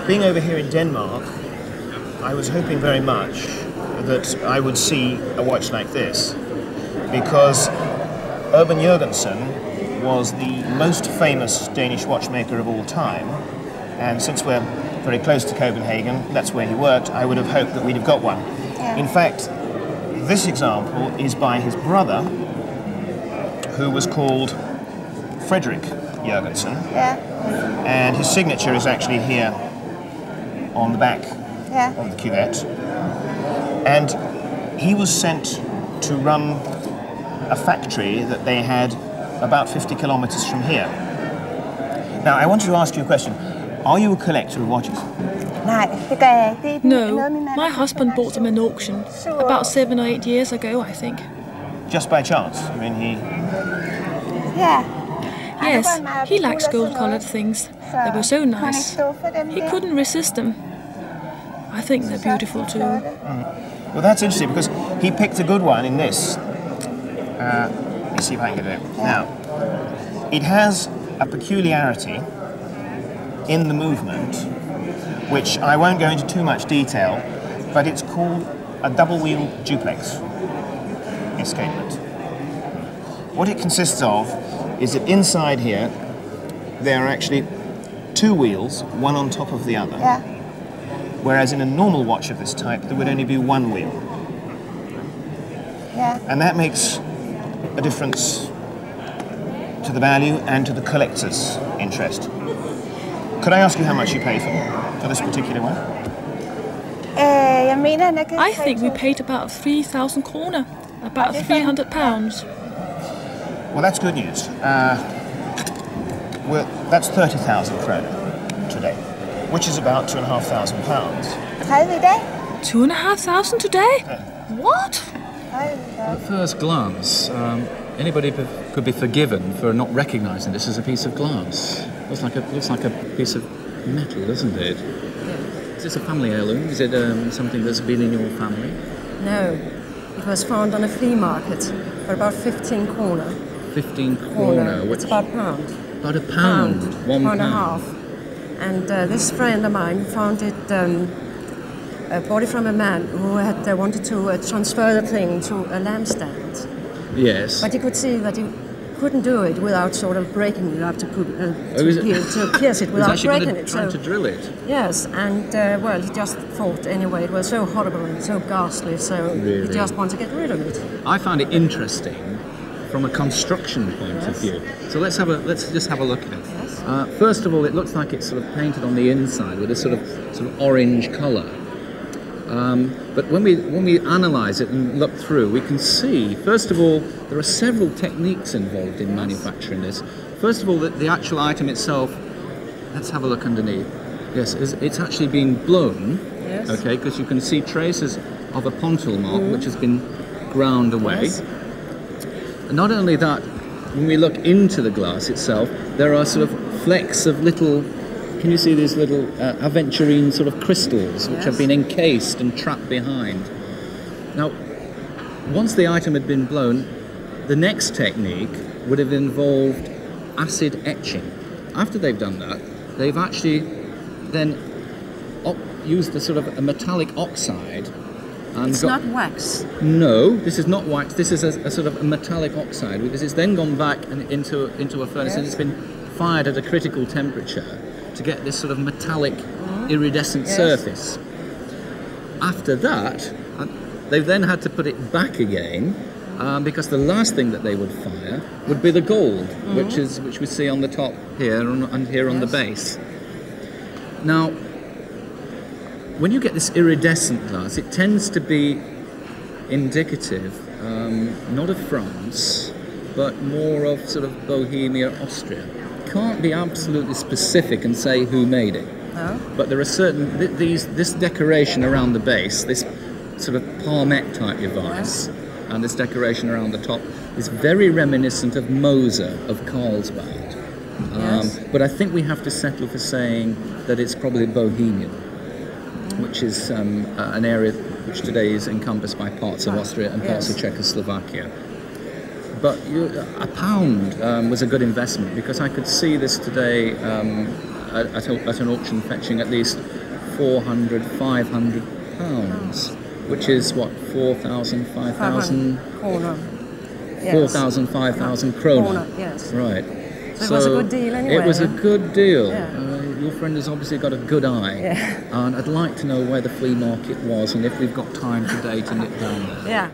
being over here in Denmark, I was hoping very much that I would see a watch like this, because Urban Jørgensen was the most famous Danish watchmaker of all time, and since we're very close to Copenhagen, that's where he worked, I would have hoped that we'd have got one. Yeah. In fact, this example is by his brother, who was called Frederick Jørgensen, Yeah. and his signature is actually here on the back Yeah. of the cuvette. And he was sent to run a factory that they had about 50 kilometers from here. Now, I wanted to ask you a question. Are you a collector of watches? Nej, det gør jeg ikke. Det er No, noget, min mand my har husband bought them in auction about 7 or 8 years ago, I think. Just by chance? I mean, he... Ja. Yes, he likes gold-colored things. They were so nice. He couldn't resist them. I think they're beautiful too. Well, that's interesting, because he picked a good one in this. Let me see if I can get it out. Now, it has a peculiarity in the movement, which I won't go into too much detail, but it's called a double-wheel duplex escapement. What it consists of is that inside here there are actually 2 wheels, one on top of the other, Ja. whereas in a normal watch of this type there would only be 1 wheel. Ja. And that makes a difference to the value and to the collector's interest. Could I ask you how much you paid for this particular one? Jeg mener, han er givet I think we paid about 3,000 kroner, about £300. Well, that's good news. Well, that's 30,000 kroner today, which is about £2,500. 30 i dag. 2,500 today? What? At first glance, anybody could be forgiven for not recognising this as a piece of glass. Looks like a piece of metal, doesn't it? Is this a family heirloom? Is it something that's been in your family? No, it was found on a flea market for about 15 kroner. 15 kroner, It's about a pound. About a pound, Pound and a £1. half. And this friend of mine found it, bought it from a man who had wanted to transfer the thing to a lampstand. Yes. But you could see that he couldn't do it without sort of breaking it up to pierce it He's without actually breaking it. trying to drill it. Yes, and well, he just thought anyway it was so horrible and so ghastly, so Really? he just wanted to get rid of it. I found it interesting from a construction point of view. So let's just have a look at it. Yes. First of all, it looks like it's sort of painted on the inside with a sort of orange colour. But when we analyse it and look through, we can see, first of all, there are several techniques involved in manufacturing this. First of all, the actual item itself, let's have a look underneath. Yes, it's actually been blown, Yes. okay, because you can see traces of a pontil mark which has been ground away. Yes. Not only that, when we look into the glass itself, there are sort of flecks of little, can you see these little aventurine sort of crystals which have been encased and trapped behind. Now, once the item had been blown, the next technique would have involved acid etching. After they've done that, they've actually then used a sort of a metallic oxide. And It's not wax. No, this is not wax. This is a sort of a metallic oxide, because it's then gone back into a furnace and it's been fired at a critical temperature to get this sort of metallic iridescent surface. After that, they've then had to put it back again, because the last thing that they would fire would be the gold, which we see on the top here and here on the base. Now, when you get this iridescent glass, it tends to be indicative, not of France, but more of sort of Bohemia, Austria. Can't be absolutely specific and say who made it. No. But there are certain, this decoration around the base, this sort of palmette type device, and this decoration around the top is very reminiscent of Moser of Carlsbad. But I think we have to settle for saying that it's probably Bohemian, which is an area which today is encompassed by parts of Austria and parts of Czechoslovakia. But a pound was a good investment, because I could see this today at an auction fetching at least 400, 500 pounds, which is what, 4,000, 5,000? Kroner. 4,000, 5,000 kroner. Yes. Right. So it was a good deal anyway. It was a good deal. Yeah. Your friend has obviously got a good eye. Yeah. And I'd like to know where the flea market was and if we've got time today to nip down there. Yeah.